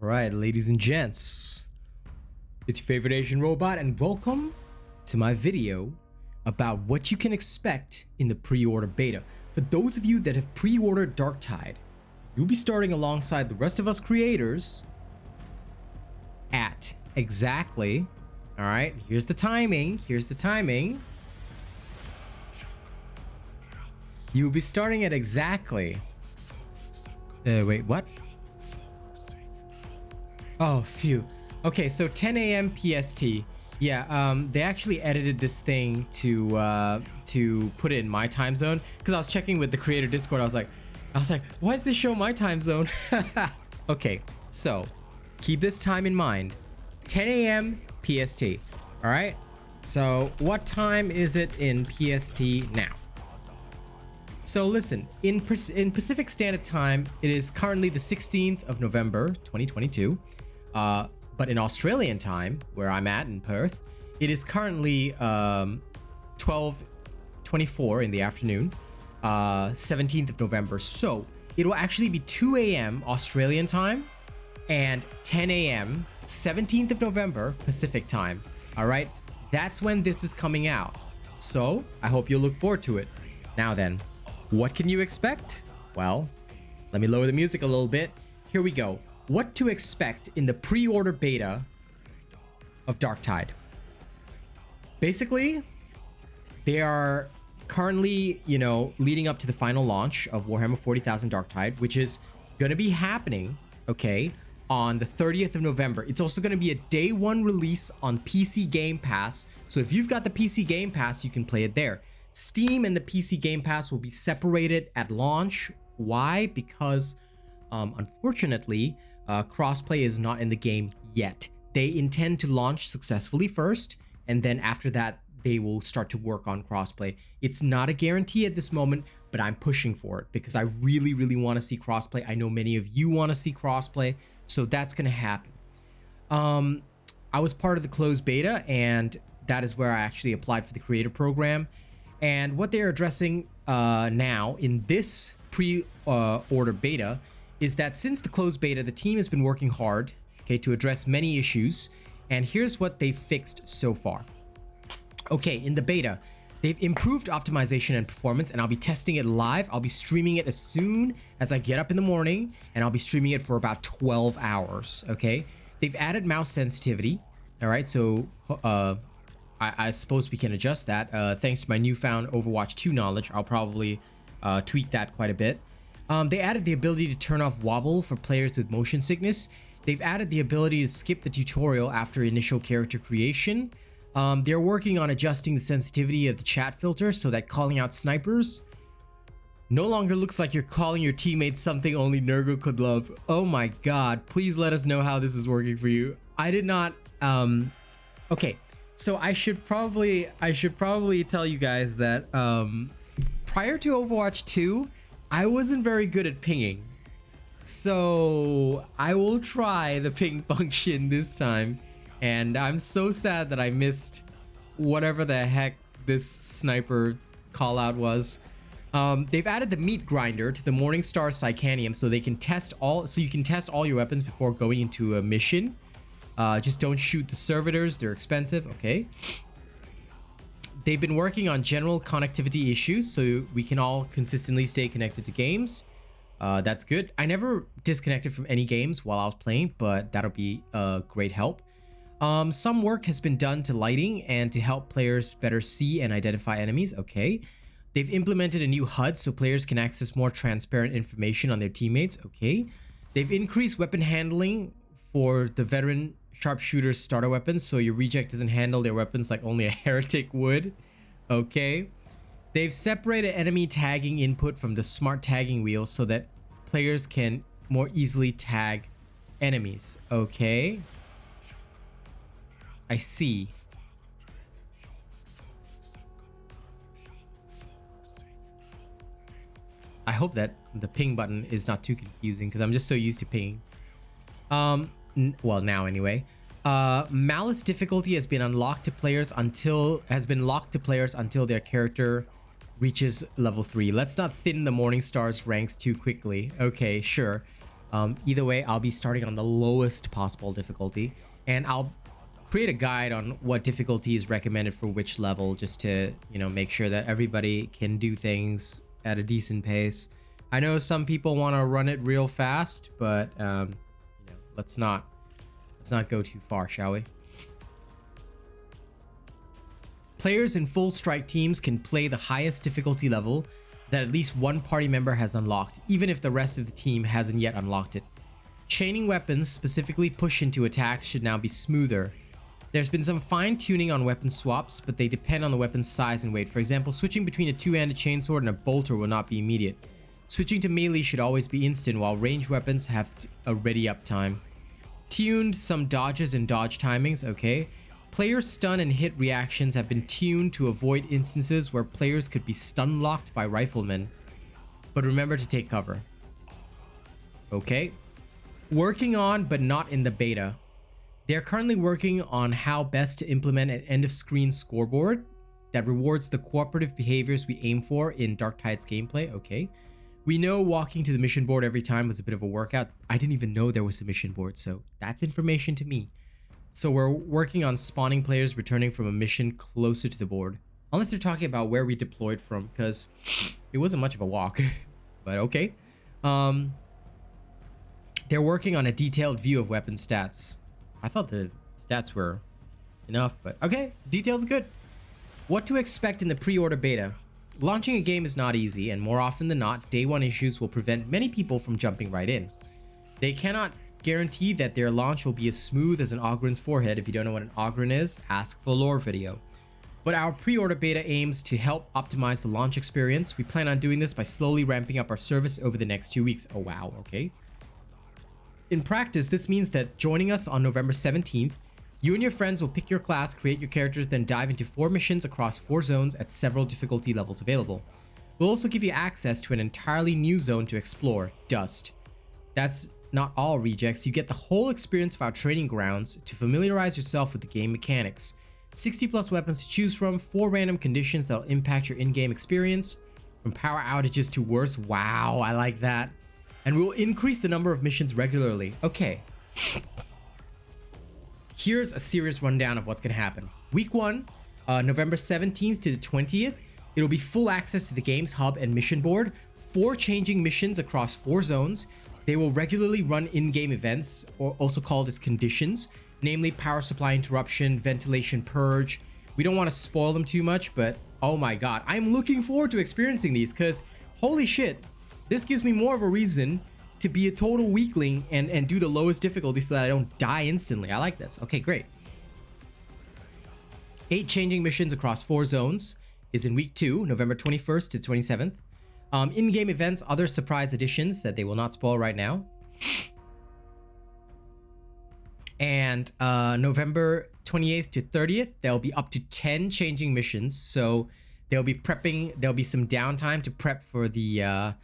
Alright, ladies and gents, it's your favorite Asian robot, and welcome to my video about what you can expect in the pre-order beta. For those of you that have pre-ordered DarkTide, you'll be starting alongside the rest of us creators at exactly, alright, here's the timing, you'll be starting at exactly, wait, what? Oh, phew. Okay, so 10 a.m. PST. Yeah, they actually edited this thing to put it in my time zone, because I was checking with the creator Discord. I was like, why does this show my time zone? Okay, so keep this time in mind. 10 a.m. PST. All right. So what time is it in PST now? So listen, in Pacific Standard Time, it is currently the 16th of November, 2022. But in Australian time, where I'm at in Perth, it is currently 12:24 in the afternoon, 17th of November. So it will actually be 2 a.m. Australian time and 10 a.m. 17th of November Pacific time. All right, that's when this is coming out. So I hope you'll look forward to it. Now then, what can you expect? Well, let me lower the music a little bit. Here we go. What to expect in the pre-order beta of DarkTide. Basically, they are currently, leading up to the final launch of Warhammer 40,000 DarkTide, which is going to be happening, okay, on the 30th of November. It's also going to be a day one release on PC Game Pass. So if you've got the PC Game Pass, you can play it there. Steam and the PC Game Pass will be separated at launch. Why? Because, unfortunately, crossplay is not in the game yet. They intend to launch successfully first, and then after that, they will start to work on crossplay. It's not a guarantee at this moment, but I'm pushing for it because I really, really want to see crossplay. I know many of you want to see crossplay, so that's going to happen. I was part of the closed beta, and that is where I actually applied for the creator program. And what they're addressing now in this pre-order beta is that since the closed beta, the team has been working hard, okay, to address many issues, and here's what they've fixed so far. Okay, in the beta, they've improved optimization and performance, and I'll be testing it live. I'll be streaming it as soon as I get up in the morning, and I'll be streaming it for about 12 hours, okay? They've added mouse sensitivity, all right, so I suppose we can adjust that. Thanks to my newfound Overwatch 2 knowledge, I'll probably tweak that quite a bit. They added the ability to turn off wobble for players with motion sickness. They've added the ability to skip the tutorial after initial character creation. They're working on adjusting the sensitivity of the chat filter so that calling out snipers no longer looks like you're calling your teammates something only Nurgle could love. Oh my god, please let us know how this is working for you. I did not, okay, so I should probably tell you guys that prior to Overwatch 2, I wasn't very good at pinging, so I will try the ping function this time, and I'm so sad that I missed whatever the heck this sniper call out was. They've added the meat grinder to the Mourningstar Psychanium so you can test all your weapons before going into a mission. Just don't shoot the servitors, they're expensive. Okay. They've been working on general connectivity issues so we can all consistently stay connected to games. That's good. I never disconnected from any games while I was playing, but that'll be a great help. Some work has been done to lighting and to help players better see and identify enemies. Okay. They've implemented a new HUD so players can access more transparent information on their teammates. Okay. They've increased weapon handling for the veteran sharpshooters starter weapons so your reject doesn't handle their weapons like only a heretic would. Okay. They've separated enemy tagging input from the smart tagging wheel so that players can more easily tag enemies. Okay. I see. I hope that the ping button is not too confusing because I'm just so used to pinging. Well, now anyway. Malice difficulty has been locked to players until their character reaches level 3. Let's not thin the Mourningstar's ranks too quickly. Okay, sure. Either way, I'll be starting on the lowest possible difficulty, and I'll create a guide on what difficulty is recommended for which level, just to, you know, make sure that everybody can do things at a decent pace. I know some people want to run it real fast, but you know, let's not go too far, shall we? Players in full strike teams can play the highest difficulty level that at least one party member has unlocked, even if the rest of the team hasn't yet unlocked it. Chaining weapons, specifically push into attacks, should now be smoother. There's been some fine-tuning on weapon swaps, but they depend on the weapon's size and weight. For example, switching between a two-handed chainsword and a bolter will not be immediate. Switching to melee should always be instant, while ranged weapons have a ready-up time. Tuned some dodges and dodge timings, okay. Player stun and hit reactions have been tuned to avoid instances where players could be stun locked by riflemen. But remember to take cover. Okay. Working on, but not in the beta. They're currently working on how best to implement an end-of-screen scoreboard that rewards the cooperative behaviors we aim for in DarkTide's gameplay. Okay. We know walking to the mission board every time was a bit of a workout. I didn't even know there was a mission board, so that's information to me. So we're working on spawning players returning from a mission closer to the board. Unless they're talking about where we deployed from, because it wasn't much of a walk. But okay. They're working on a detailed view of weapon stats. I thought the stats were enough, but okay, details are good. What to expect in the pre-order beta. Launching a game is not easy, and more often than not, day one issues will prevent many people from jumping right in. They cannot guarantee that their launch will be as smooth as an Ogryn's forehead. If you don't know what an Ogryn is, ask for a lore video. But our pre-order beta aims to help optimize the launch experience. We plan on doing this by slowly ramping up our service over the next 2 weeks. Oh wow, okay. In practice, this means that joining us on November 17th, you and your friends will pick your class, create your characters, then dive into 4 missions across 4 zones at several difficulty levels available. We'll also give you access to an entirely new zone to explore, Dust. That's not all, rejects. You get the whole experience of our training grounds to familiarize yourself with the game mechanics. 60 plus weapons to choose from, 4 random conditions that will impact your in-game experience, from power outages to worse. Wow, I like that. And we will increase the number of missions regularly. Okay. Here's a serious rundown of what's going to happen. Week 1, November 17th to the 20th, it'll be full access to the game's hub and mission board, 4 changing missions across 4 zones. They will regularly run in-game events, or also called as conditions, namely power supply interruption, ventilation purge. We don't want to spoil them too much, but oh my god, I'm looking forward to experiencing these, because holy shit, this gives me more of a reason to be a total weakling and do the lowest difficulty so that I don't die instantly. I like this. Okay, great. 8 changing missions across 4 zones is in week 2, November 21st to 27th. In-game events, other surprise additions that they will not spoil right now. And November 28th to 30th, there'll be up to 10 changing missions. So they'll be prepping, there'll be some downtime to prep for the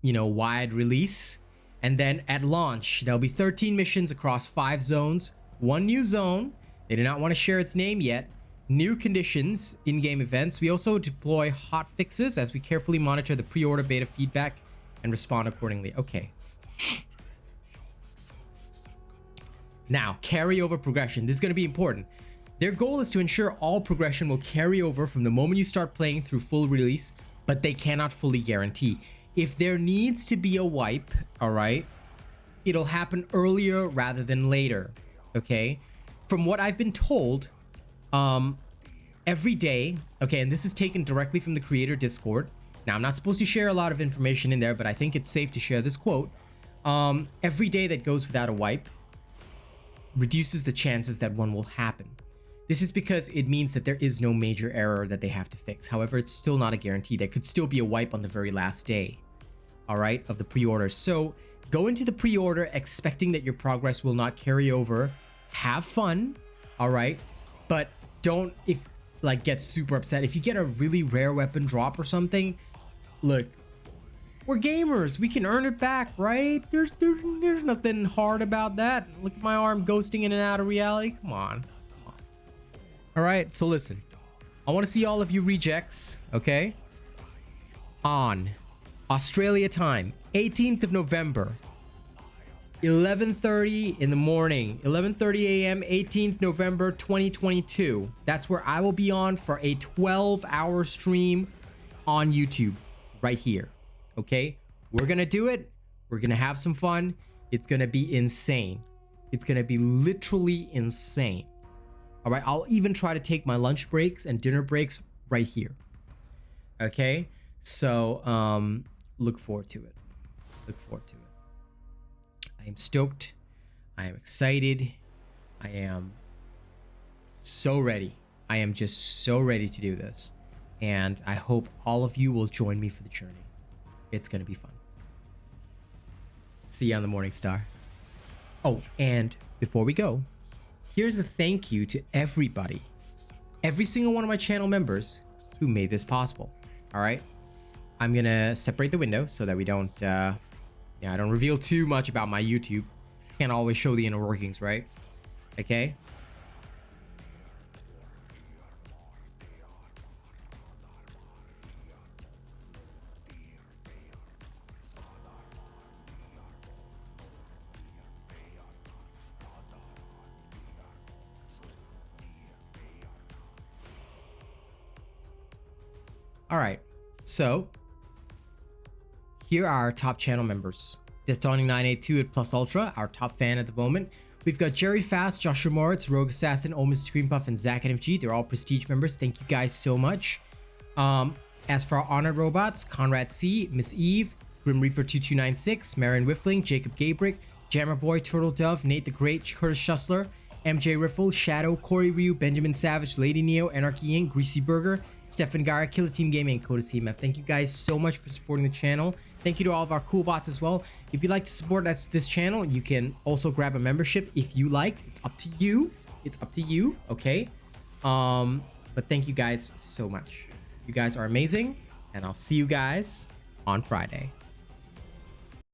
you know, wide release. And then at launch, there'll be 13 missions across 5 zones, 1 new zone. They do not want to share its name yet. New conditions, in-game events. We also deploy hot fixes as we carefully monitor the pre-order beta feedback and respond accordingly. Okay. Now, carryover progression. This is going to be important. Their goal is to ensure all progression will carry over from the moment you start playing through full release, but they cannot fully guarantee. If there needs to be a wipe, all right, it'll happen earlier rather than later, okay? From what I've been told, every day, okay, and this is taken directly from the creator Discord. Now, I'm not supposed to share a lot of information in there, but I think it's safe to share this quote. Every day that goes without a wipe reduces the chances that one will happen. This is because it means that there is no major error that they have to fix. However, it's still not a guarantee. There could still be a wipe on the very last day, all right, of the pre-order. So go into the pre-order expecting that your progress will not carry over. Have fun, all right, but don't get super upset. If you get a really rare weapon drop or something, look, we're gamers. We can earn it back, right? There's nothing hard about that. Look at my arm ghosting in and out of reality. Come on. All right, so listen. I want to see all of you rejects, okay? On Australia time, 18th of November, 11:30 in the morning, 11:30 a.m., 18th November 2022. That's where I will be on for a 12-hour stream on YouTube right here. Okay, we're gonna do it. We're gonna have some fun. It's gonna be insane. It's gonna be literally insane. All right, I'll even try to take my lunch breaks and dinner breaks right here. Okay, so look forward to it. Look forward to it. I am stoked. I am excited. I am so ready. I am just so ready to do this. And I hope all of you will join me for the journey. It's going to be fun. See you on the Mourningstar. Oh, and before we go, here's a thank you to everybody. Every single one of my channel members who made this possible. All right. I'm going to separate the window so that we don't... I don't reveal too much about my YouTube. Can't always show the inner workings, right? Okay. All right. So here are our top channel members. Destawning982 at Plus Ultra, our top fan at the moment. We've got Jerry Fast, Joshua Moritz, Rogue Assassin, Omis Screenpuff, and Zach NFG. They're all prestige members. Thank you guys so much. As for our honored robots, Conrad C, Miss Eve, Grim Reaper 2296, Marion Whiffling, Jacob Gabrick, Jammer Boy, Turtle Dove, Nate the Great, Curtis Schussler, MjRiffle, Shadow, Corey Ryu, Benjamin Savage, Lady Neo, Anarchy Inc., Greasy Burger, Stefan Gara, Killer Team Gaming, and Coda CMF. Thank you guys so much for supporting the channel. Thank you to all of our cool bots as well. If you'd like to support this channel, you can also grab a membership if you like. It's up to you. It's up to you, okay? But thank you guys so much. You guys are amazing, and I'll see you guys on Friday.